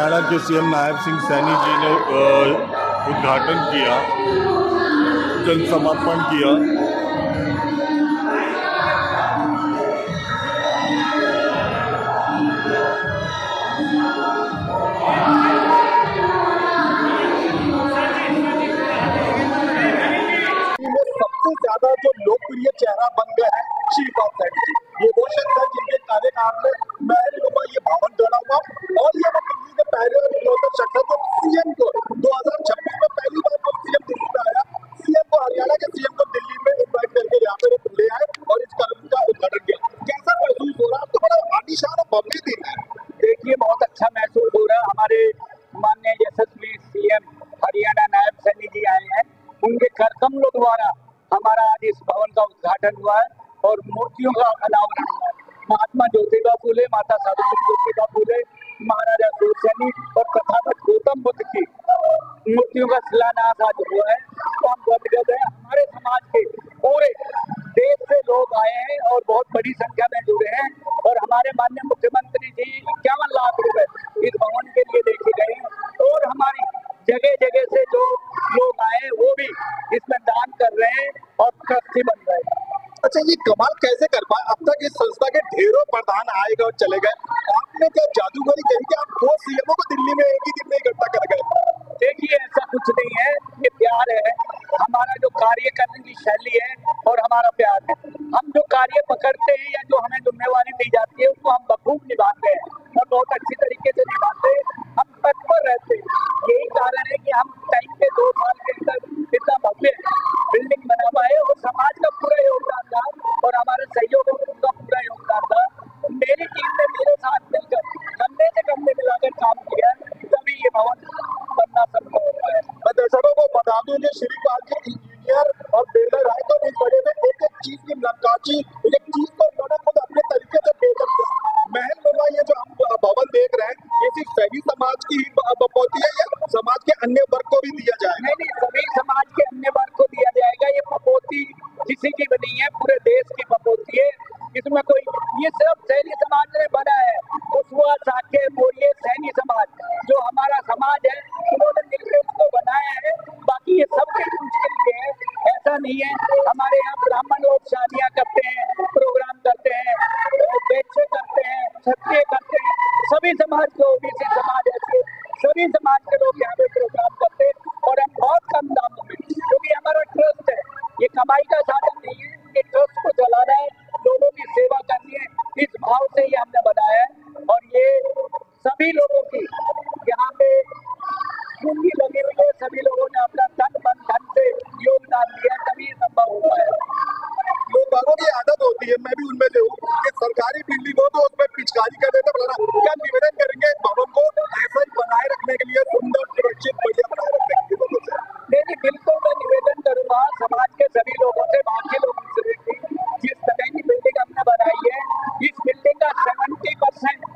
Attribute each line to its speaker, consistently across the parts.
Speaker 1: हरियाणा के सीएम नायब सिंह सैनी जी ने उद्घाटन किया, जल समापन किया।
Speaker 2: सबसे ज्यादा जो लोकप्रिय चेहरा बन गया है श्रीपाल सैनी जी। ये वो शख्स है जिनके कार्यकाल में महलनुमा ये भवन गड़ा हुआ, और ये वो दिल्ली के पहले और इकलौते शख्स है जो सीएम को 2026 में पहली बार जब सीएम दिल्ली में आया, सीएम को हरियाणा के सीएम को दिल्ली में इन्वाइट करके यहाँ पे ले आए और इस कार्यक्रम का उद्घाटन किया। कैसा महसूस हो रहा है? तो बड़ा आलीशान और भव्य दिन है।
Speaker 3: देखिए, बहुत अच्छा महसूस हो रहा है। हमारे माननीय यशस्वी सीएम हरियाणा नायब सैनी जी आए हैं, उनके करकमलों द्वारा हमारा आज इस भवन का उद्घाटन हुआ है और मूर्तियों का अनावरण हुआ है। महात्मा ज्योतिबा फूले, माता सावित्री ज्योतिबा फूले, महाराजा सूरसैनी और तथागत गौतम बुद्ध की मूर्तियों का शिलान्यास आज हुआ है। तो हम गदगद हैं। हमारे समाज के पूरे देश से लोग आए हैं और बहुत बड़ी संख्या में जुड़े हैं, और हमारे माननीय मुख्यमंत्री जी 51 लाख रुपए इस भवन के लिए लेके गए हैं, और हमारी जगह जगह से जो लोग आए वो भी इसमें दान कर रहे हैं और ट्रस्टी बन रहे हैं।
Speaker 2: अच्छा, ये कमाल कैसे कर पाए? अब तक इस संस्था के ढेरों प्रधान आए गए और चले गए, आपने क्या जादूगरी करी कि आप 2 सीएमओ को दिल्ली में एक ही दिन में इकट्ठा कर गए?
Speaker 3: देखिए, ऐसा कुछ नहीं है, ये प्यार है। हमारा जो कार्य करने की शैली है और हमारा प्यार है। हम जो कार्य पकड़ते हैं या जो हमें जिम्मेवारी दी जाती है उसको हम बखूब निभाते हैं और बहुत अच्छी तरीके से निभाते हैं। हम तत्पर रहते हैं। यही कारण है कि हम टाइम के 2 साल के अंदर इतना भव्य बिल्डिंग बना पाए, और समाज का पूरा योगदान था और हमारे सहयोगों का पूरा योगदान था। मेरी टीम ने मेरे साथ मिलकर कंधे से कंधे मिलाकर काम किया, तभी ये भवन बनना संभव हुआ है।
Speaker 2: मैं दर्शकों को बता दूं कि श्रीपाल जी इंजीनियर और बिल्डर आए, तो इस बड़े में एक एक चीज की नक्काशी, एक चीज को उन्होंने खुद अपने तरीके से बेहतर किया। महलनुमा ये जो हम भवन देख रहे हैं, ये सिर्फ सैनी समाज की ही बपौती है या समाज के अन्य वर्ग को भी दिया जाएगा?
Speaker 3: नहीं, सभी समाज के अन्य वर्ग को दिया जाएगा। ये बपौती किसी की भी नहीं है, पूरे देश की बपौती है। इसमें कोई, ये सिर्फ सैनी समाज ने बना है। कुशवाहा, साकेत, बोरिये, सैनी समाज जो हमारा समाज है, उन्होंने मिलकर इसको बनाया है। बाकी ये सब कुछ के लिए है, ऐसा नहीं है। हमारे यहाँ ब्राह्मण लोग शादियाँ करते हैं, प्रोग्राम करते हैं, बेचे करते हैं, क्षत्रिय करते हैं, सभी समाज के, ओबीसी समाज ऐसे सभी समाज के लोग यहाँ पे प्रोग्राम करते हैं, और हम बहुत कम दामों में, क्योंकि हमारा ट्रस्ट है, ये कमाई का साधन नहीं है, ये ट्रस्ट को चलाना है, लोगों की सेवा करनी है, इस भाव से ये हमने बनाया है। और ये सभी लोगों की यहाँ पे पूंजी लगी हुई है, सभी लोगों ने अपना तन मन धन से योगदान दिया, तभी ये संभव हुआ है।
Speaker 2: लोगों की आदत होती है, मैं भी उनमें से हूँ, कि सरकारी बिल्डिंग हो तो उसमें पिचकारी कर देते बनाना। क्या निवेदन करेंगे भवन को ऐसा ही बनाए रखने के लिए, सुंदर, सुरक्षित, बढ़िया बनाए रखने के लिए?
Speaker 3: नहीं, बिल्कुल मैं निवेदन करूंगा समाज के सभी लोगों से, बाकी लोगों से भी, जिस तरह की बिल्डिंग हमने बनाई है, इस बिल्डिंग का 70%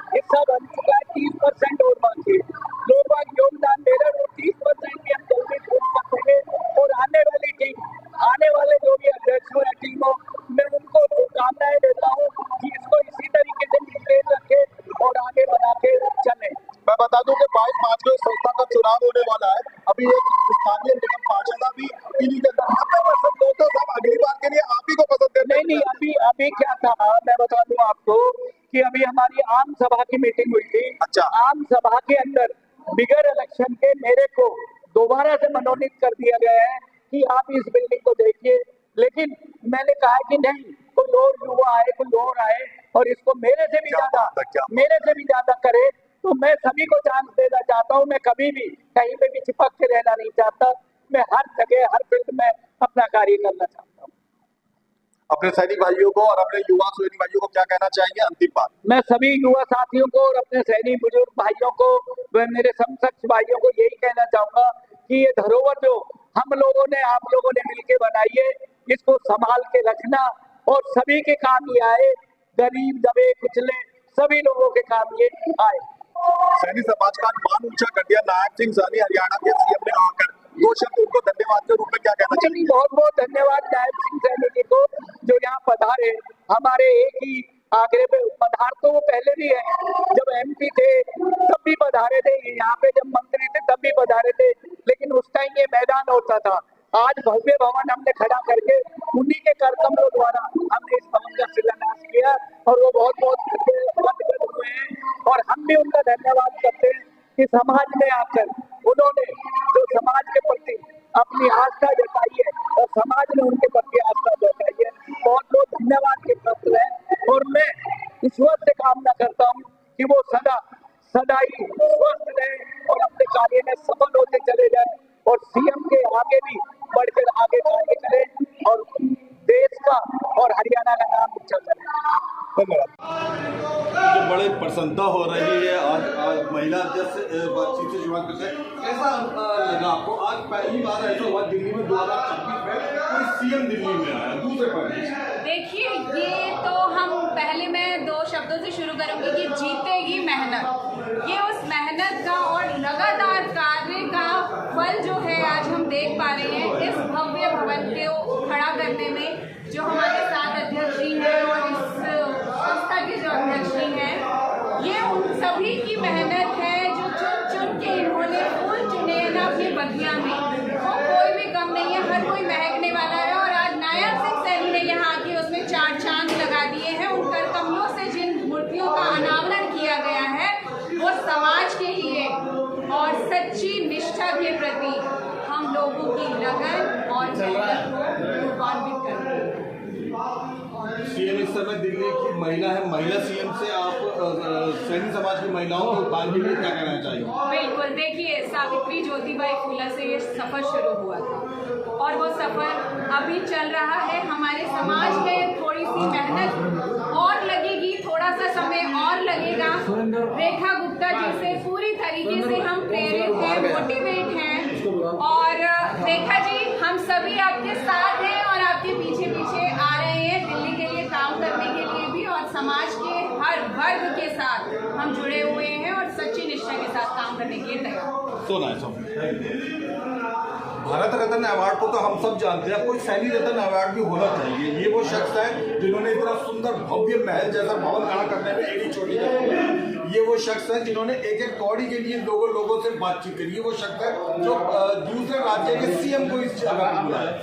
Speaker 3: हिस्सा बन चुका है, 30% और बाकी है। लोग बाग योगदान दे रहे हैं, वो 30% भी हम जल्दी पूर्ण कर देंगे, और आने वाली टीम, आने वाले जो भी अध्यक्ष हो या टीम हो, मैं उनको शुभकामनाएं देता हूँ कि इसको इसी तरीके से मेंटेन रखे और आगे बढ़ा के चले।
Speaker 2: मैं बता दूं कि 22 मार्च को इस संस्था का चुनाव होने वाला है। अभी एक स्थानीय निगम पार्षद भी इन्हीं के 90% लोग तो सब अगली बार के लिए आप ही को पसंद करते हैं।
Speaker 3: नहीं, अभी क्या था, मैं बता दूं आपको कि अभी हमारी आम सभा की मीटिंग हुई थी।
Speaker 2: अच्छा।
Speaker 3: आम सभा के अंदर बिगर इलेक्शन के मेरे को दोबारा से मनोनीत कर दिया गया है कि आप इस बिल्डिंग को देखिए, लेकिन मैंने कहा कि नहीं, कोई और युवा आए, कोई और आए और इसको मेरे से भी ज्यादा करे, तो मैं सभी को चांस देना चाहता हूँ। मैं कभी भी कहीं पे भी चिपक के रहना नहीं चाहता, मैं हर जगह, हर फील्ड में अपना कार्य करना चाहता हूँ।
Speaker 2: अपने सैनिक भाइयों को और अपने युवा सैनिक भाइयों को क्या कहना चाहेंगे अंतिम बात?
Speaker 3: मैं सभी युवा साथियों को और अपने सैनिक बुजुर्ग भाइयों को, मेरे समकक्ष भाइयों को यही कहना चाहूंगा कि ये धरोहर जो हम लोगों ने, आप लोगों ने मिलकर बनाई है, इसको संभाल के रखना और सभी के काम ये आए, गरीब, दबे कुचले सभी लोगों के काम ये आए।
Speaker 2: सैनी समाज का मान ऊंचा कर दिया नायब सिंह सैनी हरियाणा के सीएम ने आकर, दो शब्द उनको धन्यवाद के रूप में क्या कहना चाहिए?
Speaker 3: बहुत बहुत धन्यवाद नायब सिंह सैनी जी को, जो यहाँ पधारे, हमारे एक ही आगरे पे पधार तो वो पहले भी है, जब MP थे तब भी पधारे थे, यहाँ पे जब मंत्री थे तब भी पधारे थे, लेकिन उस टाइम ये मैदान होता था। आज भव्य भवन हमने खड़ा करके उन्हीं के कर कमलों द्वारा हमने इस भवन का शिलान्यास किया और वो बहुत बहुत हुए हैं और हम भी उनका धन्यवाद करते हैं कि समाज में आकर उन्होंने जो समाज के प्रति अपनी आस्था जताई है और समाज ने उनके प्रति आस्था जताई है, बहुत बहुत धन्यवाद के पात्र है। और मैं ईश्वर से कामना करता हूँ कि वो सदा ही स्वस्थ रहे और अपने कार्य में सफल होते चले जाए और CM के आगे भी बढ़कर आगे कार्य करें और देश का और हरियाणा का नाम ऊंचा करें। धन्यवाद।
Speaker 1: जो बड़े प्रसन्नता हो रही है आज महिला अध्यक्ष बातचीत से शुरुआत करते हैं, कैसा लगा आपको? आज पहली बार ऐसा हुआ दिल्ली में 2026 में कोई CM दिल्ली में आया दूसरे प्रदेश।
Speaker 4: देखिए, ये तो हम पहले मैं 2 शब्दों से शुरू करूंगी कि जीतेगी मेहनत। ये उस मेहनत का और लगातार कार्य का फल जो है आज हम देख पा रहे हैं इस भव्य भवन को खड़ा करने में। जो हमारे साथ अध्यक्ष जी हैं और इस संस्था के जो अध्यक्ष जी हैं, ये उन सभी की मेहनत है जो चुन चुन के इन्होंने फूल चुने हैं ना अपनी बगिया में, वो कोई भी कम नहीं है, हर कोई महकने वाला है। और आज नायब सिंह सैनी ने यहाँ आके उसमें 4 चांद लगा दिए हैं। उन कर कमलों से जिन मूर्तियों का अनावरण किया गया है वो समाज के लिए और सच्ची निष्ठा के प्रति हम लोगों की लगन और मेहनत को गौरवान्वित करते हैं।
Speaker 1: CM इस समय दिल्ली की महिला है, महिला CM से आप सैनी समाज की महिलाओं के उत्थान के लिए क्या कहना चाहिए?
Speaker 4: बिल्कुल, देखिए, सावित्री ज्योतिबाई फूले से ये सफर शुरू हुआ था और वो सफर अभी चल रहा है। हमारे समाज में थोड़ी सी मेहनत और लगेगी, थोड़ा सा समय और लगेगा। रेखा गुप्ता जी से पूरी तरीके से हम प्रेरित हैं, मोटिवेट हैं और रेखा जी हम सभी आपके साथ हैं और आपके पीछे पीछे आ रहे हैं दिल्ली के लिए काम करने के लिए भी, और समाज के हर वर्ग के साथ हम जुड़े हुए हैं और सच्ची निष्ठा के साथ काम करने के लिए तैयार।
Speaker 1: तो भारत रत्न अवार्ड को तो हम सब जानते हैं, कोई सैनी रत्न अवार्ड भी होना चाहिए। ये वो शख्स है जिन्होंने इतना सुंदर भव्य महल जैसा भवन खड़ा करने में एड़ी चोटी की। ये वो शख्स है जिन्होंने एक एक कौड़ी के लिए लोगों से बातचीत करी। ये वो शख्स है जो दूसरे राज्य के CM को इस जगह पर बुलाया।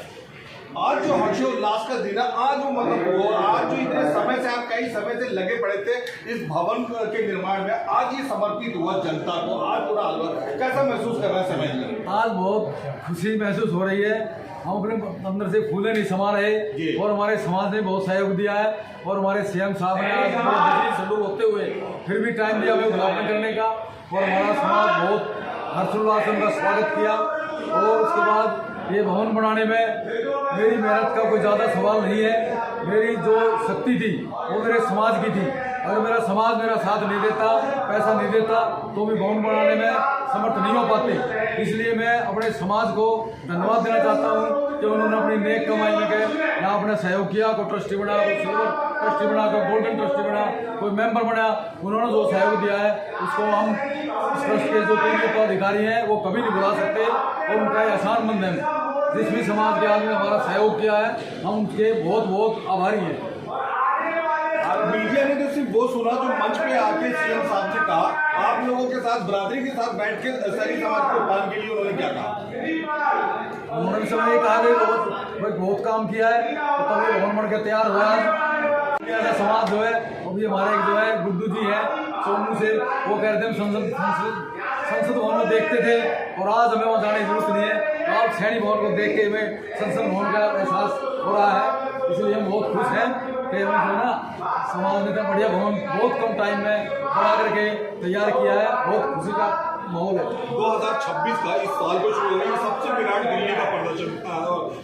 Speaker 1: आज जो हर्षोल्लास का दिन है, आज वो मतलब वो आज जो इतने समय से आप कई समय से लगे पड़े थे इस भवन के निर्माण में, आज ये समर्पित हुआ जनता को। आज पूरा अलवर कैसा महसूस कर रहा है समय में?
Speaker 5: आज बहुत खुशी महसूस हो रही है। हम अपने अंदर से फूले नहीं समा रहे और हमारे समाज ने बहुत सहयोग दिया है और हमारे CM साहब ने आज शुरू होते हुए फिर भी टाइम दिया हमें उद्घाटन करने का और हमारा समाज बहुत हर्षोल्लास से उनका स्वागत किया। और उसके बाद ये भवन बनाने में मेरी मेहनत का कोई ज़्यादा सवाल नहीं है। मेरी जो शक्ति थी वो मेरे समाज की थी। अगर मेरा समाज मेरा साथ नहीं देता, पैसा नहीं देता, तो भी भवन बनाने में समर्थ नहीं हो पाते। इसलिए मैं अपने समाज को धन्यवाद देना चाहता हूँ कि उन्होंने अपनी नेक कमाई में गए यहाँ अपना सहयोग किया। कोई ट्रस्टी बना, कोई सिल्वर ट्रस्टी बना, कोई गोल्डन ट्रस्टी बना, कोई मेंबर बना। उन्होंने जो सहयोग दिया है उसको हम इस ट्रस्ट के जो 3 अधिकारी हैं वो कभी नहीं भुला सकते और उनका एहसान मंद है। जिस भी समाज के आदमी ने हमारा सहयोग किया है हम उनके बहुत बहुत आभारी हैं।
Speaker 1: मीडिया ने तो सिर्फ वो सुना जो मंच पे आके CM साहब से कहा, आप लोगों के साथ बरादरी के साथ बैठ के सैनी समाज के उत्थान के लिए उन्होंने क्या कहा?
Speaker 5: उन्होंने समय ये कहा कि बहुत काम किया है तो तभी भवन बन के तैयार हुआ है। समाज जो है अभी हमारे जो है गुड्डू जी है सोनू से, वो कह रहे थे संसद भवन में देखते थे और आज हमें वहाँ जाने की जरूरत नहीं है। आप सैनी भवन को देख के हमें संसद भवन का एहसास हो रहा है। इसलिए हम बहुत खुश हैं कि हमें जो ना समाज ने इतना बढ़िया भवन बहुत कम टाइम में बना करके तैयार किया है। बहुत खुशी का माहौल है।
Speaker 1: 2026 का इस साल को शुरू होने में सबसे विराट दिल्ली का प्रदर्शन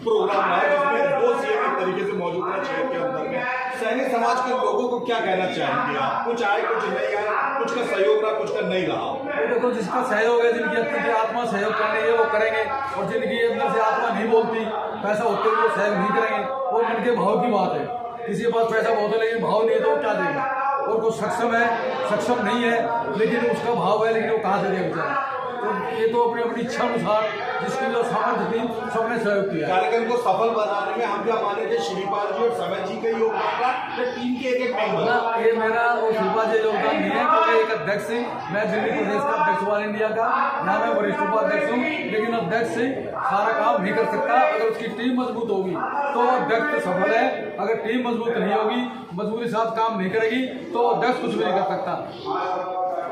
Speaker 1: प्रोग्राम रहा जिसमें 2 CM एक तरीके से मौजूद है शहर के अंदर में। सैनी समाज के लोगों को क्या कहना चाहेंगे आप? कुछ आए, कुछ नहीं आए, कुछ का सहयोग रहा, कुछ का नहीं रहा।
Speaker 5: देखो, जिसका सहयोग है, जिनकी अपनी आत्मा सहयोग करनी है वो करेंगे और जिनकी अंदर से आत्मा नहीं बोलती, पैसा होते हुए वो सहयोग नहीं करेंगे। वो मन के भाव की बात है। किसी के पास पैसा बहुत है लेकिन भाव नहीं है तो वो क्या देगा? और कुछ सक्षम है, सक्षम नहीं है लेकिन उसका भाव है लेकिन वो कहाँ से देगा बेचारा? तो ये तो अपनी अपनी इच्छा अनुसार जिसकी जो सामर्थ्य थी सबने सहयोग किया।
Speaker 1: कार्यक्रम को सफल बनाने में हम क्या माने थे, श्रीपाल जी और समय जी का योगदान था या टीम के एक मेंबर?
Speaker 5: ये मेरा और शिल्पा जी योगदान नहीं है, क्योंकि एक अध्यक्ष से मैं दिल्ली प्रदेश का अध्यक्ष ऑल इंडिया का, यहाँ मैं वरिष्ठ उपाध्यक्ष हूँ, लेकिन अध्यक्ष से सारा काम नहीं कर सकता। अगर उसकी टीम मजबूत होगी तो अध्यक्ष सफल है, अगर टीम मजबूत नहीं होगी, मजबूती के साथ काम नहीं करेगी तो अध्यक्ष कुछ भी नहीं कर सकता।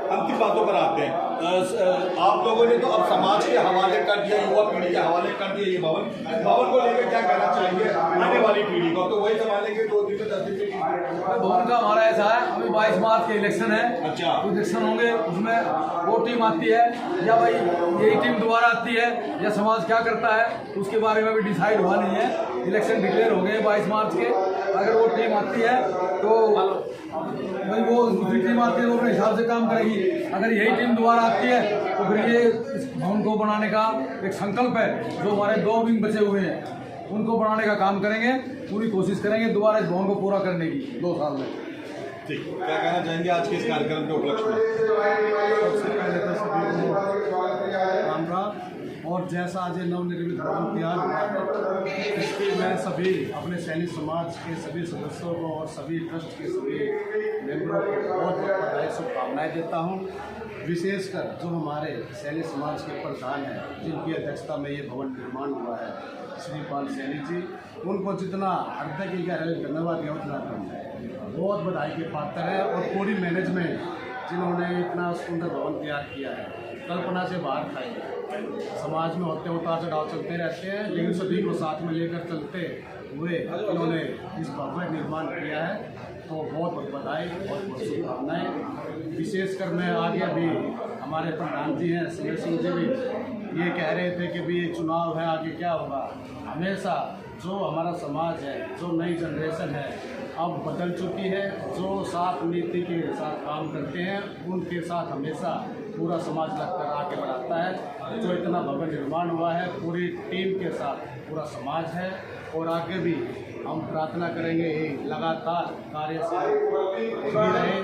Speaker 1: अंतिम बातों पर आते हैं। आप लोगों ने तो अब समाज के हवाले कर दिया, युवा पीढ़ी के हवाले कर दिया ये भवन को लेकर क्या कहना चाहेंगे आने वाली पीढ़ी को? तो वही संभालेंगे 2 दिन में 10 दिन में।
Speaker 5: भवन का हमारा ऐसा है, अभी 22 मार्च के इलेक्शन है।
Speaker 1: अच्छा।
Speaker 5: इलेक्शन होंगे, उसमें वो टीम आती है या भाई यही टीम दोबारा आती है या समाज क्या करता है उसके बारे में भी डिसाइड हुआ नहीं है। इलेक्शन डिक्लेयर हो गए 22 मार्च के, अगर वो टीम आती है तो भाई वो दूसरी टीम आती है वो अपने हिसाब से काम करेगी। अगर यही टीम दोबारा आती है तो फिर ये इस भवन को बनाने का एक संकल्प है, जो हमारे 2 विंग बचे हुए हैं उनको बनाने का काम करेंगे, पूरी कोशिश करेंगे दोबारा इस भवन को पूरा करने की 2 साल में।
Speaker 1: ठीक, क्या कहना चाहेंगे आज के इस कार्यक्रम के उपलक्ष्य में?
Speaker 2: सबसे पहले तो सभी राम राम। और जैसा आज ये नवनिर्मित भवन तैयार हुआ है, इसके मैं सभी अपने सैनिक समाज के सभी सदस्यों को और सभी ट्रस्ट के सभी मेंबरों को बहुत बहुत बधाई शुभकामनाएं देता हूं। विशेषकर जो हमारे सैनिक समाज के प्रधान हैं, जिनकी अध्यक्षता में ये भवन निर्माण हुआ है, श्रीपाल सैनी जी, उनको जितना हृदय की गहराई से धन्यवाद दिया उतना कम है। बहुत बधाई के पात्र है। और पूरी मैनेजमेंट जिन्होंने इतना सुंदर भवन तैयार किया है, कल्पना से बाहर था ये। समाज में होते उतार चढ़ाव चलते रहते हैं, लेकिन सभी को साथ में लेकर चलते हुए इन्होंने इस भव्य निर्माण किया है। तो बहुत बहुत बधाई, बहुत बहुत शुभकामनाएं। विशेषकर मैं आगे अभी हमारे प्रधान जी हैं सिंह जी भी ये कह रहे थे कि भी ये चुनाव है, आगे क्या होगा। हमेशा जो हमारा समाज है, जो नई जनरेशन है अब बदल चुकी है, जो साथ नीति के साथ काम करते हैं उनके साथ हमेशा पूरा समाज लगकर आगे बढ़ाता है। जो इतना भव्य निर्माण हुआ है पूरी टीम के साथ पूरा समाज है, और आगे भी हम प्रार्थना करेंगे ये लगातार कार्य से रहे,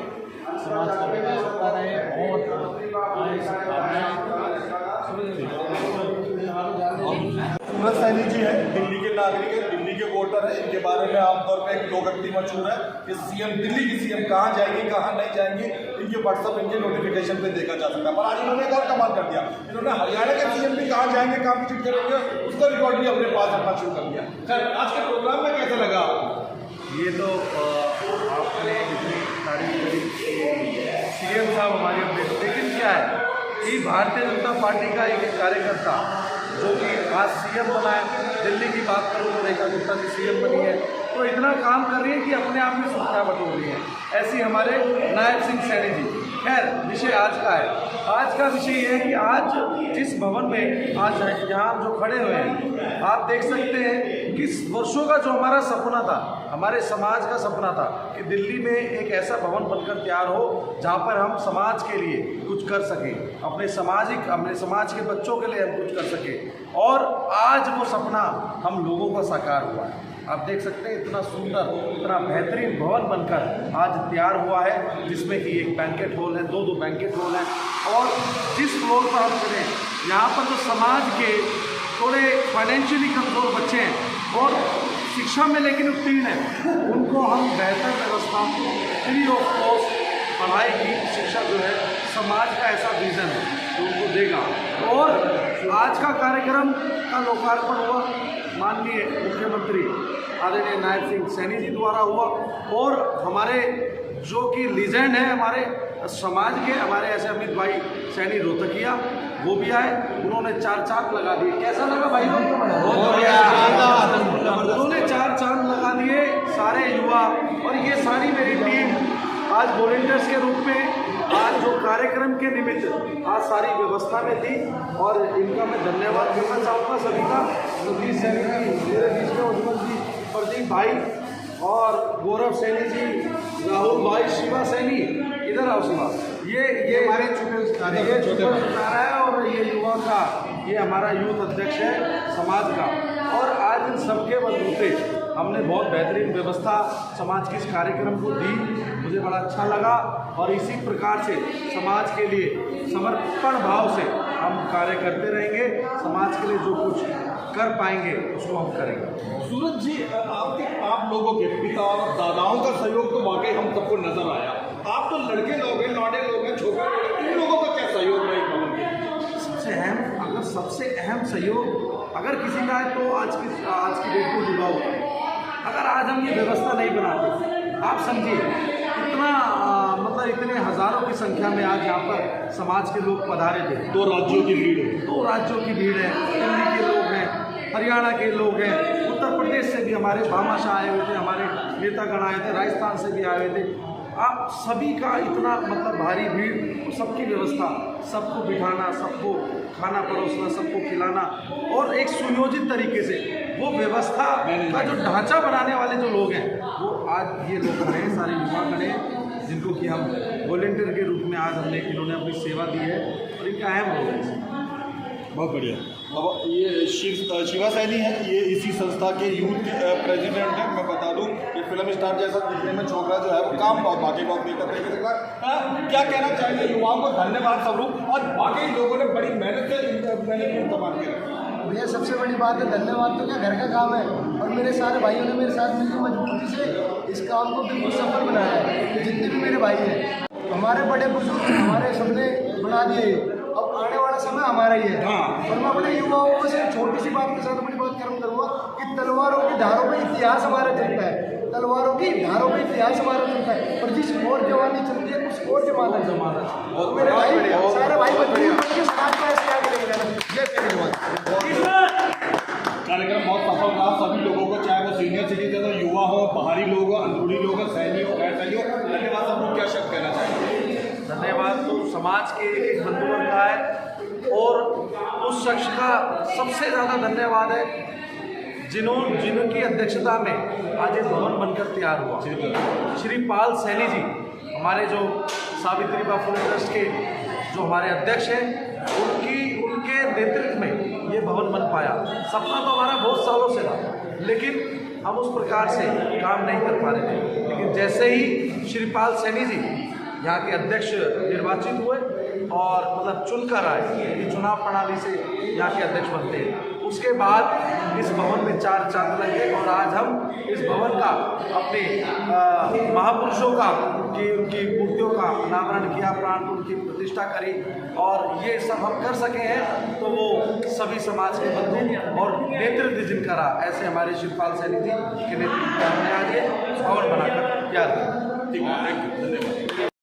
Speaker 2: समाज का विकास होता रहे। बहुत
Speaker 1: सूरज सैनी जी हैं, दिल्ली के नागरिक हैं, दिल्ली के वोटर हैं। इनके बारे में आमतौर पर एक लोकगति मशहूर है कि सीएम, दिल्ली की सीएम कहाँ जाएंगी कहाँ नहीं जाएंगी, इनके व्हाट्सअप इनके नोटिफिकेशन पे देखा जा सकता है। पर आज इन्होंने एक और कमाल कर दिया, इन्होंने हरियाणा के सीएम भी कहाँ जाएंगे कहाँ विजिट करेंगे उसका रिकॉर्ड भी अपने पास रखना शुरू कर दिया। खैर, आज के प्रोग्राम में कैसा लगा आपको?
Speaker 6: ये तो आपने इतनी तारीफ करी सीएम साहब हमारे अपडेट, लेकिन क्या है कि भारतीय जनता पार्टी का एक कार्यकर्ता जो कि आज सीएम बना है, दिल्ली की बात करूँ तो रेखा गुप्ता जी सीएम बनी है, तो इतना काम कर रही है कि अपने आप में सुरक्षा बटोर रही है। ऐसी हमारे नायब सिंह सैनी जी। खैर, विषय आज का है, आज का विषय ये है कि आज जिस भवन में आज यहाँ जो खड़े हुए हैं आप देख सकते हैं कि वर्षों का जो हमारा सपना था, हमारे समाज का सपना था कि दिल्ली में एक ऐसा भवन बनकर तैयार हो जहाँ पर हम समाज के लिए कुछ कर सकें, अपने समाज के बच्चों के लिए हम कुछ कर सकें, और आज वो सपना हम लोगों का साकार हुआ है। आप देख सकते हैं इतना सुंदर, इतना बेहतरीन भवन बनकर आज तैयार हुआ है, जिसमें कि एक बैंकेट हॉल है, 2 बैंकेट हॉल हैं, और जिस फ्लोर पर हम चलें यहाँ पर जो समाज के थोड़े फाइनेंशियली कमज़ोर बच्चे हैं और शिक्षा में लेकिन उत्तीर्ण हैं, उनको हम बेहतर व्यवस्था फ्री ऑफ कॉस्ट पढ़ाई की शिक्षा जो है, समाज का ऐसा विजन है जो उनको देगा। और आज का कार्यक्रम का लोकार्पण हुआ माननीय मुख्यमंत्री आदरणीय नायब सिंह सैनी जी द्वारा हुआ, और हमारे जो कि लीजेंड है हमारे समाज के, हमारे ऐसे अमित भाई सैनी रोहतकिया, वो भी आए, उन्होंने 4 चांद लगा दिए। कैसा लगा भाई? उन्होंने 4 चांद लगा दिए सारे युवा, और ये सारी मेरी टीम आज वॉलंटियर्स के रूप में आज जो कार्यक्रम के निमित्त आज सारी व्यवस्था में थी, और इनका मैं धन्यवाद करना चाहूँगा सभी का। सतीश सैनी जी मेरे बीच में, उज्जवल जी, प्रदीप भाई और गौरव सैनी जी, राहुल भाई, शिवा सैनी, इधर आओ शिवा, ये हमारे छोटे है, और ये युवा का, ये हमारा यूथ अध्यक्ष है समाज का। और आज इन सबके बलबूते हमने बहुत बेहतरीन व्यवस्था समाज के इस कार्यक्रम को दी, मुझे बड़ा अच्छा लगा, और इसी प्रकार से समाज के लिए समर्पण भाव से हम कार्य करते रहेंगे। समाज के लिए जो कुछ कर पाएंगे उसको हम करेंगे।
Speaker 1: सूरज जी, आप लोगों के पिता और दादाओं का सहयोग तो वाकई हम सबको नजर आया। आप तो लड़के लोग हैं, लौंडे लोग हैं, छोटे लोग हैं, इन लोगों का क्या सहयोग है भवन के?
Speaker 6: सबसे अहम सहयोग अगर किसी का है तो आज की डेट को जुड़ा हुआ है। अगर आज हम ये व्यवस्था नहीं बनाते, आप समझिए इतना मतलब इतने हजारों की संख्या में आज यहाँ पर समाज के लोग पधारे थे।
Speaker 1: 2 राज्यों की भीड़ है।
Speaker 6: 2 राज्यों की भीड़ है, दिल्ली के लोग हैं, हरियाणा के लोग हैं, उत्तर प्रदेश से भी हमारे भामाशाह आए हुए थे, हमारे नेतागण आए थे, राजस्थान से भी आए हुए थे। आप सभी का इतना मतलब भारी भीड़, सबकी व्यवस्था, सबको बिठाना, सबको खाना परोसना, सबको खिलाना और एक सुनियोजित तरीके से वो व्यवस्था का जो ढांचा बनाने वाले जो लोग हैं वो आज ये लोग खड़े हैं, सारे युवा खड़े हैं, जिनको कि हम वॉलेंटियर के रूप में आज इन्होंने अपनी सेवा दी है और इनका अहम रोल है।
Speaker 1: बहुत बढ़िया। अब ये शिवा सैनी है, ये इसी संस्था के यूथ प्रेसिडेंट हैं। मैं बता दूं ये फिल्म स्टार जैसा दिखने में छोकरा जो है वो काम बहुत बाकी बहुत नहीं करते। क्या कहना चाहेंगे युवाओं को? धन्यवाद स्वरूप, और बाकी लोगों ने बड़ी मेहनत से इंतजाम किया।
Speaker 7: भैया सबसे बड़ी बात है, धन्यवाद तो क्या, घर का काम है और मेरे सारे भाइयों ने मेरे साथ मिलकर मजबूती से इस काम को बिल्कुल सफल बनाया है। जितने भी मेरे भाई हैं, हमारे बड़े बुजुर्ग हमारे सबने बना दिए, अब आने वाला समय हमारा ही है। और मैं अपने युवाओं को सिर्फ छोटी सी बात के साथ बड़ी बात कर्म करूँगा कि तलवारों की धारों पर इतिहास हमारा चलता है, तलवारों की धारों पर इतिहास हमारा चलता है, और जिस और जवानी चलती है उस और जमाना मेरे भाई सारे भाई बच्चे समाज को ऐसे आगे लेके जाना।
Speaker 1: कार्यक्रम बहुत सफल रहा। सभी लोगों को, चाहे वो सीनियर सिटीजन हो, युवा हो, बाहरी लोग हो, अंदरूनी लोग हो, सैनी हो, गैर सैनी हो, धन्यवाद। सब लोग क्या शब्द कहना चाहेंगे?
Speaker 6: धन्यवाद तो समाज के एक बंधुवर्ग का है और उस शख्स का सबसे ज़्यादा धन्यवाद है जिनकी अध्यक्षता में आज ये भवन बनकर तैयार हुआ। श्री पाल सैनी जी, हमारे जो सावित्रीबाई फुले ट्रस्ट के जो हमारे अध्यक्ष हैं, उनके नेतृत्व में ये भवन बन पाया। सपना तो हमारा बहुत सालों से था, लेकिन हम उस प्रकार से काम नहीं कर पा रहे थे। लेकिन जैसे ही श्री पाल सैनी जी यहाँ के अध्यक्ष निर्वाचित हुए और मतलब चुनकर आए, कि चुनाव प्रणाली से यहाँ के अध्यक्ष बनते हैं, उसके बाद इस भवन में 4 चांद लगे और आज हम इस भवन का अपने महापुरुषों का की उनकी मूर्तियों का अनावरण किया, प्राण उनकी प्रतिष्ठा करी, और ये सब हम कर सके हैं तो वो सभी समाज के बंधु और नेतृत्व जिनका रहा, ऐसे हमारे शिवपाल सैनी जी के नेतृत्व में हमने आज ये भवन बनाकर तैयार किया।
Speaker 1: धन्यवाद।